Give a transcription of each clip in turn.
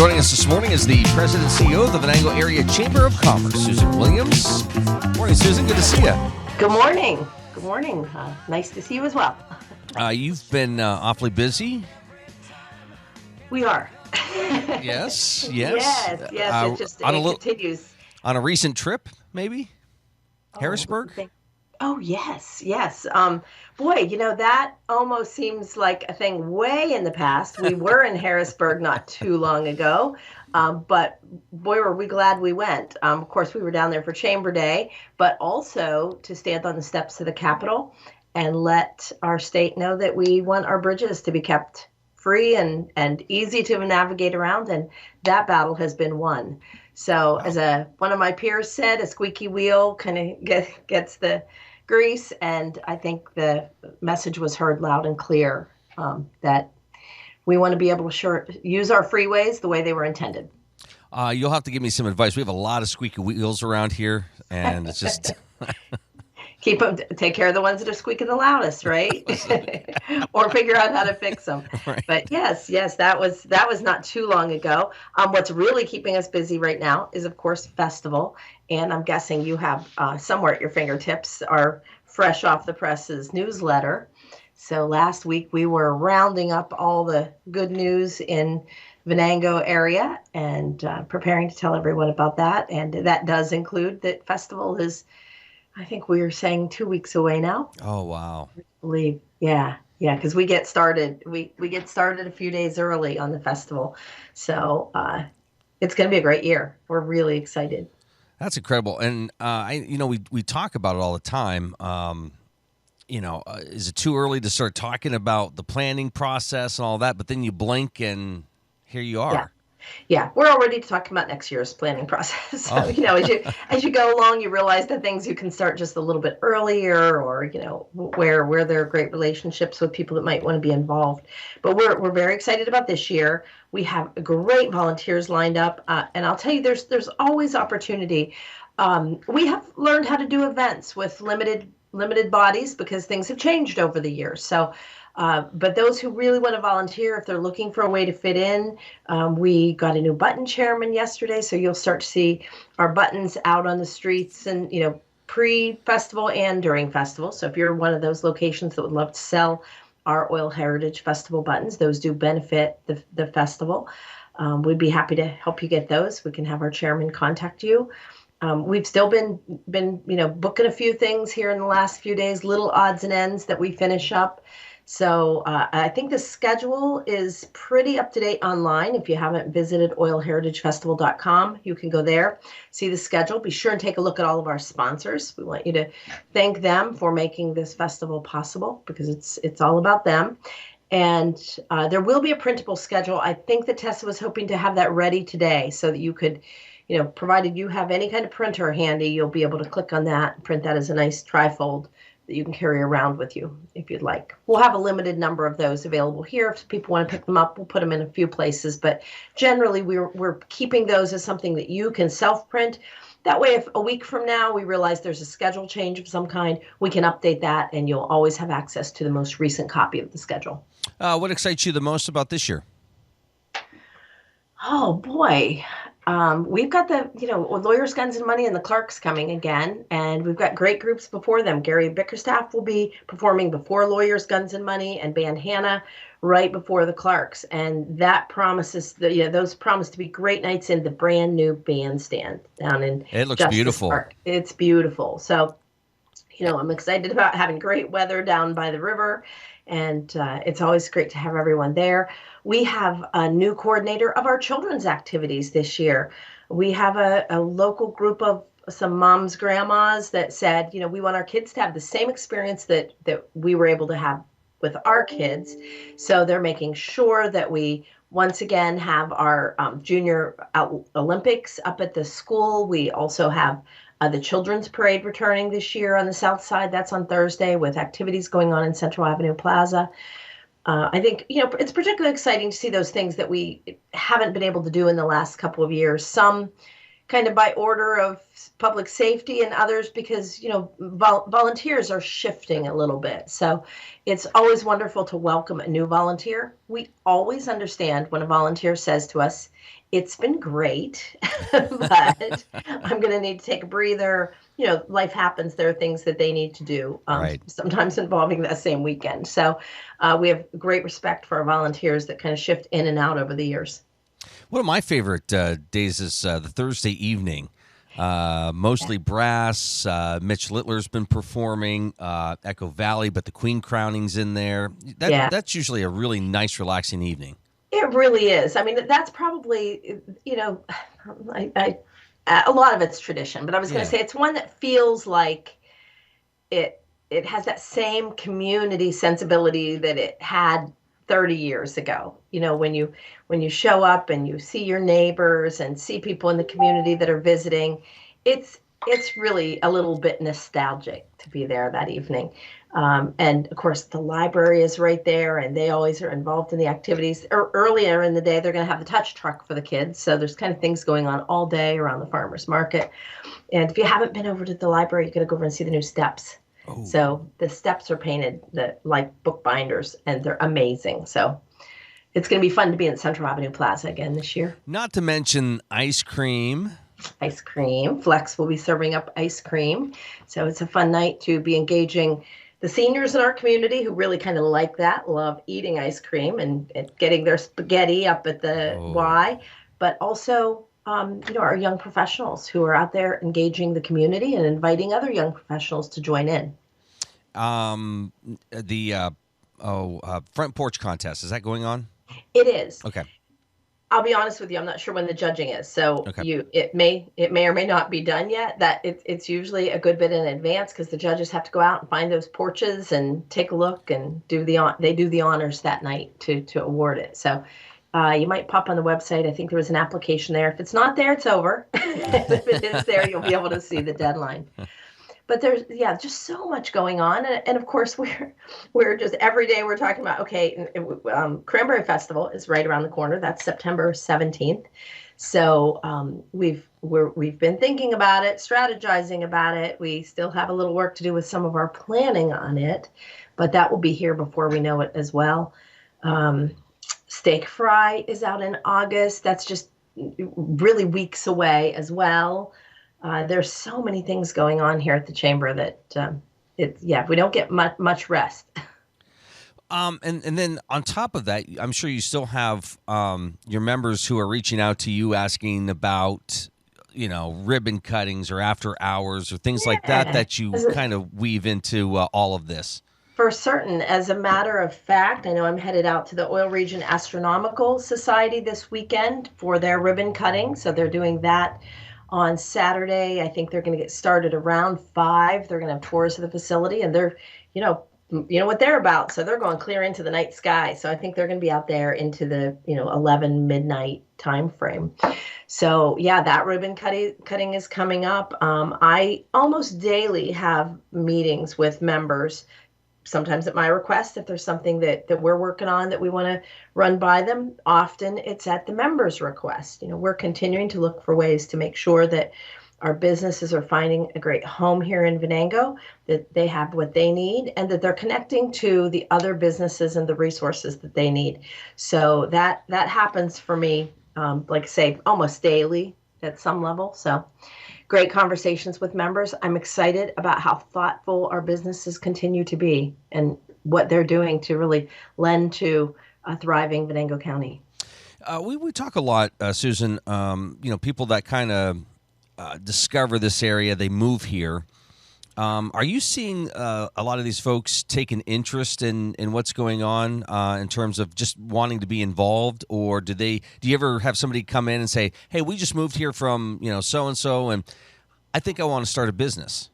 Joining us this morning is the President and CEO of the Venango Area Chamber of Commerce, Susan Williams. Morning, Susan. Good to see you. Good morning. Good morning. Nice to see you as well. You've been awfully busy. We are. Yes. Yes. It continues. On a recent trip, maybe? Harrisburg? Yes. Boy, that almost seems like a thing way in the past. We were in Harrisburg not too long ago, but boy, were we glad we went. Of course, we were down there for Chamber Day, but also to stand on the steps of the Capitol and let our state know that we want our bridges to be kept free and easy to navigate around, and that battle has been won. So, wow. As one of my peers said, a squeaky wheel kind of gets the grease, and I think the message was heard loud and clear that we want to be able to use our freeways the way they were intended. You'll have to give me some advice. We have a lot of squeaky wheels around here, and it's just... Take care of the ones that are squeaking the loudest, right? Or figure out how to fix them. Right. But yes, that was not too long ago. What's really keeping us busy right now is, of course, festival. And I'm guessing you have somewhere at your fingertips our fresh off the presses newsletter. So last week we were rounding up all the good news in Venango area and preparing to tell everyone about that. And that does include that festival is, I think we were saying 2 weeks away now. Oh, wow. I believe. Yeah. Because we get started. We get started a few days early on the festival. So it's going to be a great year. We're really excited. That's incredible. And, we talk about it all the time. Is it too early to start talking about the planning process and all that? But then you blink and here you are. Yeah, we're already talking about next year's planning process. So, as you go along, you realize the things you can start just a little bit earlier, or where there are great relationships with people that might want to be involved. But we're very excited about this year. We have great volunteers lined up, and I'll tell you, there's always opportunity. We have learned how to do events with limited bodies because things have changed over the years. So. But those who really want to volunteer, if they're looking for a way to fit in, we got a new button chairman yesterday, so you'll start to see our buttons out on the streets and, pre-festival and during festival. So if you're one of those locations that would love to sell our Oil Heritage Festival buttons, those do benefit the festival. We'd be happy to help you get those. We can have our chairman contact you. We've still been booking a few things here in the last few days, little odds and ends that we finish up. So I think the schedule is pretty up to date online. If you haven't visited oilheritagefestival.com, you can go there, see the schedule. Be sure and take a look at all of our sponsors. We want you to thank them for making this festival possible because it's all about them. And there will be a printable schedule. I think that Tessa was hoping to have that ready today so that you could, provided you have any kind of printer handy, you'll be able to click on that and print that as a nice trifold that you can carry around with you if you'd like. We'll have a limited number of those available here. If people want to pick them up, we'll put them in a few places. But generally, we're keeping those as something that you can self-print. That way, if a week from now we realize there's a schedule change of some kind, we can update that, and you'll always have access to the most recent copy of the schedule. What excites you the most about this year? Oh, boy. We've got the, Lawyers, Guns, and Money and the Clarks coming again, and we've got great groups before them. Gary Bickerstaff will be performing before Lawyers, Guns, and Money, and Band Hannah right before the Clarks, and that promises those promise to be great nights in the brand new bandstand down in It looks Justice beautiful. Park. It's beautiful. So, I'm excited about having great weather down by the river, and it's always great to have everyone there. We have a new coordinator of our children's activities this year. We have a local group of some moms, grandmas that said, we want our kids to have the same experience that we were able to have with our kids. So they're making sure that we once again have our junior Olympics up at the school. We also have the Children's Parade returning this year on the South Side. That's on Thursday with activities going on in Central Avenue Plaza. I think, it's particularly exciting to see those things that we haven't been able to do in the last couple of years. Some kind of by order of public safety and others because, volunteers are shifting a little bit. So it's always wonderful to welcome a new volunteer. We always understand when a volunteer says to us, It's been great, but I'm going to need to take a breather. Life happens. There are things that they need to do, Right. sometimes involving that same weekend. So we have great respect for our volunteers that kind of shift in and out over the years. One of my favorite days is the Thursday evening. Mostly brass. Mitch Littler's been performing Echo Valley, but the Queen Crowning's in there. Yeah, That's usually a really nice, relaxing evening. it really is. I mean, that's probably, I a lot of it's tradition, but I was going to Yeah. say it's one that feels like it has that same community sensibility that it had 30 years ago. When you show up and you see your neighbors and see people in the community that are visiting, it's really a little bit nostalgic to be there that evening. And of course, the library is right there, and they always are involved in the activities. Earlier in the day, they're going to have the touch truck for the kids. So there's kind of things going on all day around the farmers market. And if you haven't been over to the library, you got to go over and see the new steps. Oh, So the steps are painted like bookbinders, and they're amazing. So it's going to be fun to be in Central Avenue Plaza again this year. not to mention ice cream. Ice cream. Flex will be serving up ice cream. So it's a fun night to be engaging the seniors in our community who really kind of like that, love eating ice cream and getting their spaghetti up at the Oh, Y, but also our young professionals who are out there engaging the community and inviting other young professionals to join in. um, the front porch contest, is that going on? It is. Okay. I'll be honest with you. I'm not sure when the judging is, so Okay. it may or may not be done yet. That it's usually a good bit in advance because the judges have to go out and find those porches and take a look and they do the honors that night to award it. So you might pop on the website. I think there was an application there. If it's not there, it's over. If it is there, you'll be able to see the deadline. But there's just so much going on, and of course we're just every day we're talking about okay, Cranberry Festival is right around the corner. That's September 17th. So we've been thinking about it, strategizing about it. We still have a little work to do with some of our planning on it, but that will be here before we know it as well. Steak Fry is out in August. That's just really weeks away as well. There's so many things going on here at the chamber that we don't get much rest. And then on top of that, I'm sure you still have your members who are reaching out to you asking about, ribbon cuttings or after hours or things like that Yeah. that you kind of weave into all of this. For certain, as a matter of fact, I know I'm headed out to the Oil Region Astronomical Society this weekend for their ribbon cutting. So they're doing that on Saturday. I think they're going to get started around 5. They're going to have tours of the facility, and they're, what they're about. So they're going clear into the night sky. So I think they're going to be out there into the, 11 midnight time frame. So yeah, that ribbon cutting is coming up. I almost daily have meetings with members, sometimes at my request, if there's something that we're working on that we want to run by them. Often it's at the members' request. We're continuing to look for ways to make sure that our businesses are finding a great home here in Venango, that they have what they need, and that they're connecting to the other businesses and the resources that they need. So that happens for me, like I say, almost daily at some level. So great conversations with members. I'm excited about how thoughtful our businesses continue to be and what they're doing to really lend to a thriving Venango County. We talk a lot, Susan. People that kind of discover this area, they move here. Are you seeing a lot of these folks take an interest in what's going on in terms of just wanting to be involved, or do you ever have somebody come in and say, "Hey, we just moved here from so and so, and I think I want to start a business"?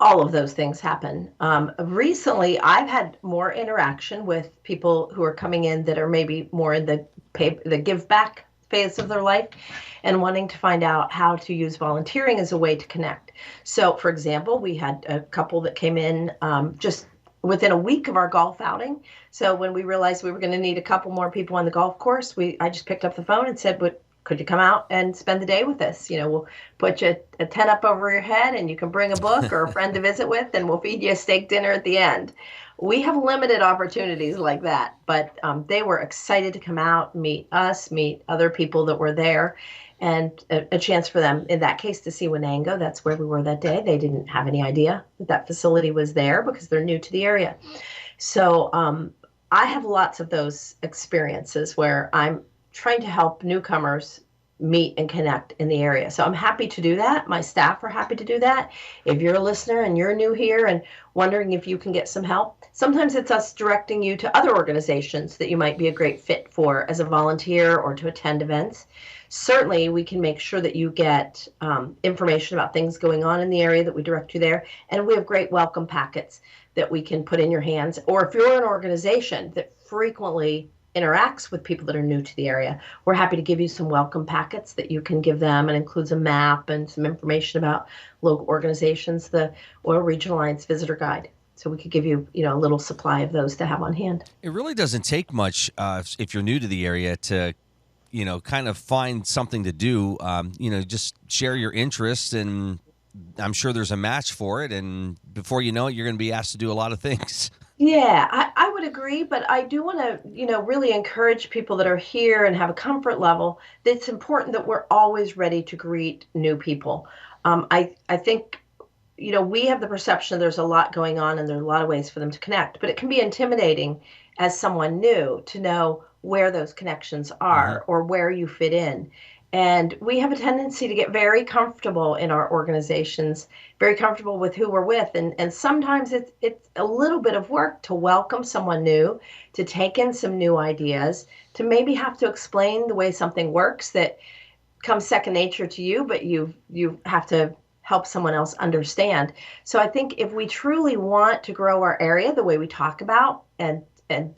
All of those things happen. Recently, I've had more interaction with people who are coming in that are maybe more in the give back phase of their life and wanting to find out how to use volunteering as a way to connect. So, for example, we had a couple that came in just within a week of our golf outing. So when we realized we were going to need a couple more people on the golf course, I just picked up the phone and said, "But could you come out and spend the day with us? We'll put you a tent up over your head and you can bring a book or a friend to visit with, and we'll feed you a steak dinner at the end." we have limited opportunities like that, but they were excited to come out, meet us, meet other people that were there, and a chance for them, in that case, to see Venango. That's where we were that day. They didn't have any idea that that facility was there because they're new to the area. So I have lots of those experiences where I'm trying to help newcomers meet and connect in the area. So I'm happy to do that. My staff are happy to do that. If you're a listener and you're new here and wondering if you can get some help, sometimes it's us directing you to other organizations that you might be a great fit for as a volunteer or to attend events. Certainly, we can make sure that you get information about things going on in the area, that we direct you there. And we have great welcome packets that we can put in your hands. Or if you're an organization that frequently interacts with people that are new to the area, we're happy to give you some welcome packets that you can give them, and includes a map and some information about local organizations, the Oil Regional Alliance Visitor Guide. So we could give you, a little supply of those to have on hand. It really doesn't take much if you're new to the area to, kind of find something to do. Just share your interests, and I'm sure there's a match for it. And before you know it, you're going to be asked to do a lot of things. Yeah, I would agree, but I do want to, really encourage people that are here and have a comfort level. That it's important that we're always ready to greet new people. I think, we have the perception there's a lot going on and there's a lot of ways for them to connect, but it can be intimidating as someone new to know where those connections Mm-hmm. are or where you fit in. And we have a tendency to get very comfortable in our organizations, very comfortable with who we're with. And sometimes it's a little bit of work to welcome someone new, to take in some new ideas, to maybe have to explain the way something works that comes second nature to you, but you have to help someone else understand. So I think if we truly want to grow our area the way we talk about, and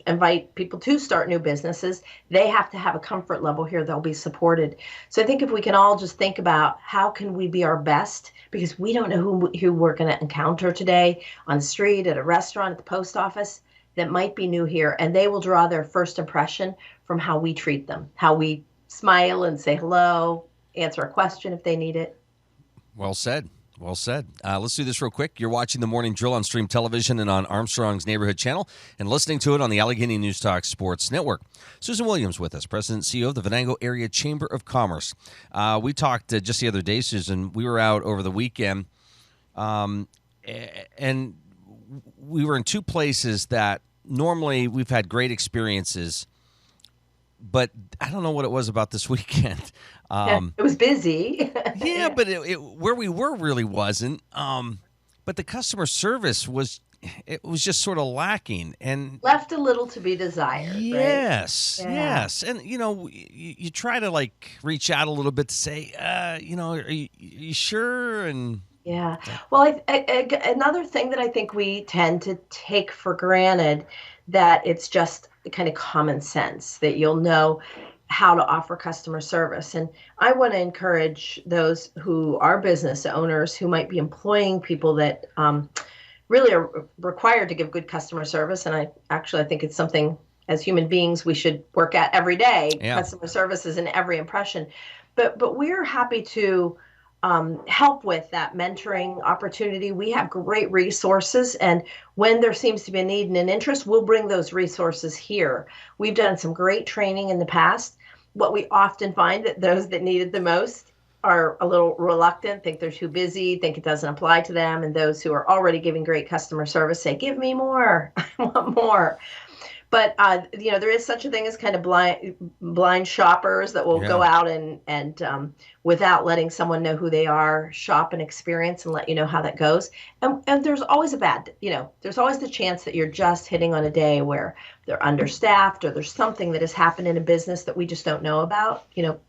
invite people to start new businesses, they have to have a comfort level here. They'll be supported. So I think if we can all just think about how can we be our best, because we don't know who we're going to encounter today on the street, at a restaurant, at the post office, that might be new here, and they will draw their first impression from how we treat them, how we smile and say hello, answer a question if they need it. Well said. Well said. Let's do this real quick. You're watching the Morning Drill on Stream Television and on Armstrong's Neighborhood Channel, and listening to it on the Allegheny News Talk Sports Network. Susan Williams with us, President and CEO of the Venango Area Chamber of Commerce. We talked just the other day, Susan. We were out over the weekend, and we were in two places that normally we've had great experiences, but I don't know what it was about this weekend. It was busy. Yeah, but where we were really wasn't. But the customer service was just sort of lacking and left a little to be desired. Yes, right? yes, and you try to like reach out a little bit to say, are you sure? And yeah, well, another thing that I think we tend to take for granted, that it's just kind of common sense that you'll know how to offer customer service. And I want to encourage those who are business owners who might be employing people that really are required to give good customer service. And I think it's something as human beings we should work at every day. Yeah. Customer service is in every impression. But we're happy to help with that mentoring opportunity. We have great resources, and when there seems to be a need and an interest, we'll bring those resources here. We've done some great training in the past. What we often find that those that need it the most are a little reluctant, think they're too busy, think it doesn't apply to them, and those who are already giving great customer service say, "Give me more, I want more." But there is such a thing as kind of blind shoppers that will go out and without letting someone know who they are, shop and experience and let you know how that goes. And there's always there's always the chance that you're just hitting on a day where they're understaffed or there's something that has happened in a business that we just don't know about.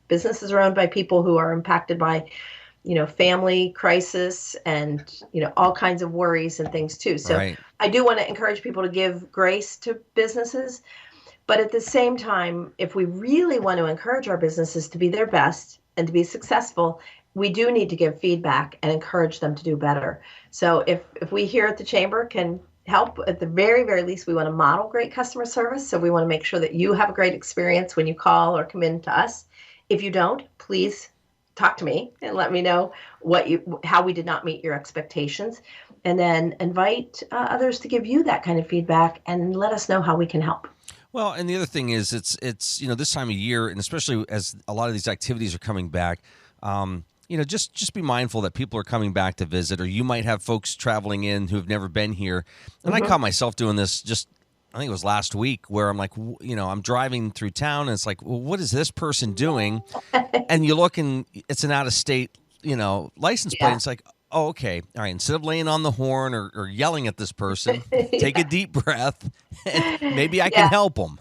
Businesses are owned by people who are impacted by family crisis and, all kinds of worries and things too. So right. I do want to encourage people to give grace to businesses. But at the same time, if we really want to encourage our businesses to be their best and to be successful, we do need to give feedback and encourage them to do better. So if we here at the Chamber can help, at the very, very least, we want to model great customer service. So we want to make sure that you have a great experience when you call or come in to us. If you don't, please talk to me and let me know how we did not meet your expectations, and then invite others to give you that kind of feedback and let us know how we can help. Well, and the other thing is, it's this time of year, and especially as a lot of these activities are coming back. Just be mindful that people are coming back to visit, or you might have folks traveling in who have never been here. And I caught myself doing this just, I think it was last week, where I'm like, I'm driving through town, and it's like, well, what is this person doing? And you look, and it's an out-of-state, license plate. Yeah. It's like, oh, okay, all right. Instead of laying on the horn or yelling at this person, take a deep breath, and maybe I can Yeah, help them.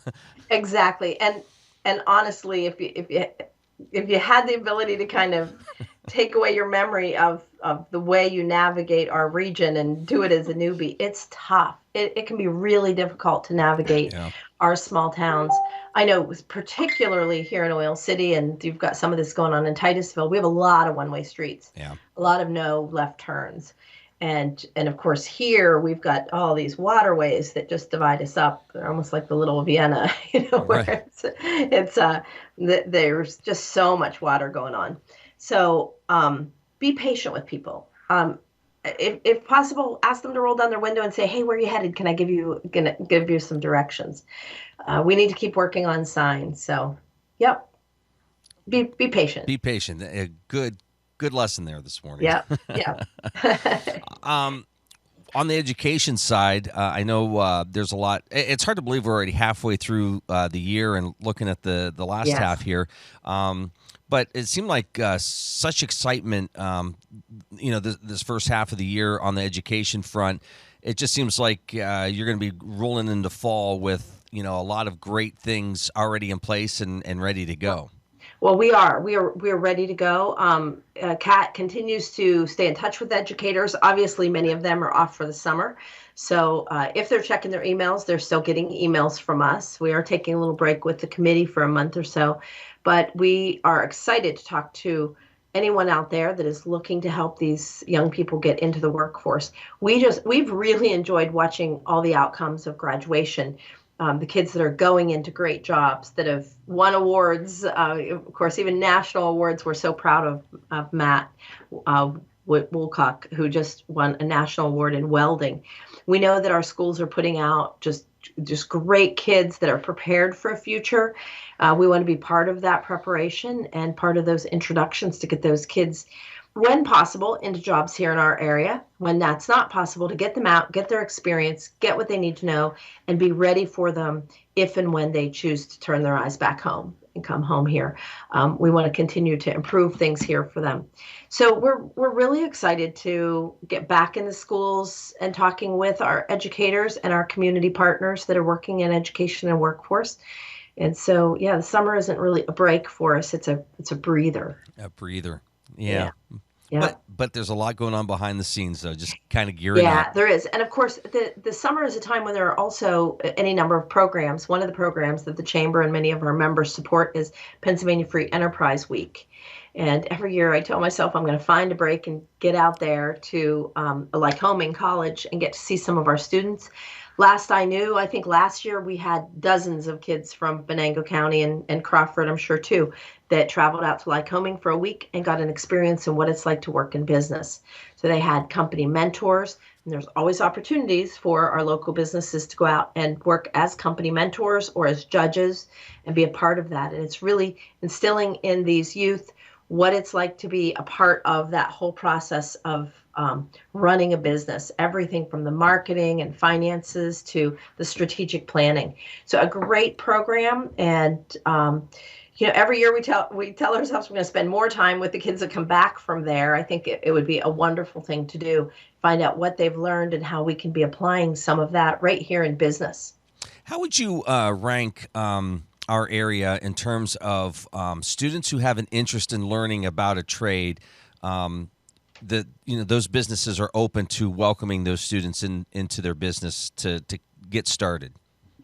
exactly. And honestly, if you had the ability to kind of take away your memory of the way you navigate our region and do it as a newbie, it's tough. It can be really difficult to navigate Yeah. our small towns. I know, particularly here in Oil City, and you've got some of this going on in Titusville. We have a lot of one-way streets, Yeah. a lot of no left turns. And of course here we've got all these waterways that just divide us up. They're almost like the little Vienna, Right. where there's just so much water going on. So be patient with people. If possible, ask them to roll down their window and say, "Hey, where are you headed? Can I give you some directions?" We need to keep working on signs. So, yep, be patient. Be patient. A good lesson there this morning. Yep, yep. On the education side, I know there's a lot. It's hard to believe we're already halfway through the year and looking at the last Yes. half here. But it seemed like such excitement, this first half of the year on the education front. It just seems like you're going to be rolling into fall with, a lot of great things already in place and ready to go. Well, we are ready to go. Kat continues to stay in touch with educators. Obviously, many of them are off for the summer. So if they're checking their emails, they're still getting emails from us. We are taking a little break with the committee for a month or so, but we are excited to talk to anyone out there that is looking to help these young people get into the workforce. We've really enjoyed watching all the outcomes of graduation. The kids that are going into great jobs that have won awards, of course, even national awards. We're so proud of Matt Woolcock, who just won a national award in welding. We know that our schools are putting out just great kids that are prepared for a future. We want to be part of that preparation and part of those introductions to get those kids, when possible, into jobs here in our area. When that's not possible, to get them out, get their experience, get what they need to know, and be ready for them if and when they choose to turn their eyes back home and come home here. We want to continue to improve things here for them. So we're really excited to get back in the schools and talking with our educators and our community partners that are working in education and workforce. And so, yeah, the summer isn't really a break for us. It's a breather. A breather. Yeah. Yeah. But there's a lot going on behind the scenes, though, just kind of gearing Yeah, up. there is. And of course, the summer is a time when there are also any number of programs. One of the programs that the Chamber and many of our members support is Pennsylvania Free Enterprise Week. And every year I tell myself I'm going to find a break and get out there to Lycoming College and get to see some of our students. Last I knew, I think last year we had dozens of kids from Venango County and Crawford, I'm sure too, that traveled out to Lycoming for a week and got an experience in what it's like to work in business. So they had company mentors, and there's always opportunities for our local businesses to go out and work as company mentors or as judges and be a part of that. And it's really instilling in these youth what it's like to be a part of that whole process of running a business, everything from the marketing and finances to the strategic planning. So a great program. And every year we tell ourselves we're going to spend more time with the kids that come back from there. I think it would be a wonderful thing to do, find out what they've learned and how we can be applying some of that right here in business. How would you rank our area in terms of students who have an interest in learning about a trade? That those businesses are open to welcoming those students into their business to get started.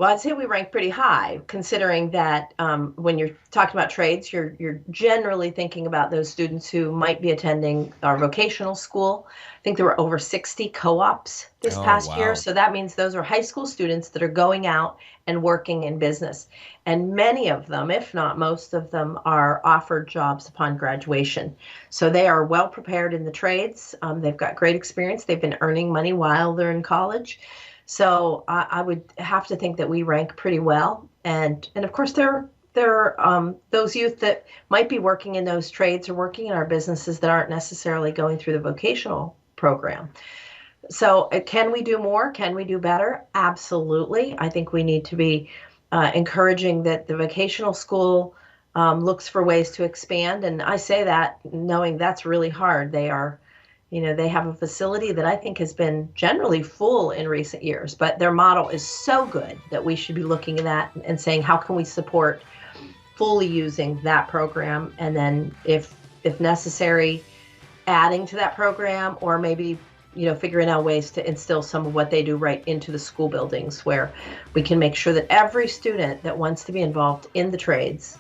Well, I'd say we rank pretty high, considering that when you're talking about trades, you're generally thinking about those students who might be attending our vocational school. I think there were over 60 co-ops this Oh, past year, wow. so that means those are high school students that are going out and working in business. And many of them, if not most of them, are offered jobs upon graduation. So they are well prepared in the trades. They've got great experience. They've been earning money while they're in college. So I would have to think that we rank pretty well. And of course, there are those youth that might be working in those trades or working in our businesses that aren't necessarily going through the vocational program. So can we do more? Can we do better? Absolutely. I think we need to be encouraging that the vocational school looks for ways to expand. And I say that knowing that's really hard. They have a facility that I think has been generally full in recent years, but their model is so good that we should be looking at that and saying, how can we support fully using that program? And then if necessary, adding to that program, or maybe figuring out ways to instill some of what they do right into the school buildings, where we can make sure that every student that wants to be involved in the trades,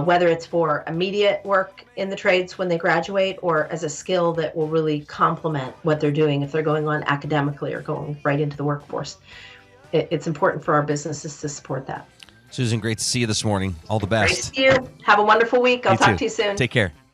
whether it's for immediate work in the trades when they graduate, or as a skill that will really complement what they're doing if they're going on academically or going right into the workforce. It's important for our businesses to support that. Susan, great to see you this morning. All the Great to best. see you. Have a wonderful week. I'll You talk too. to you soon. Take care.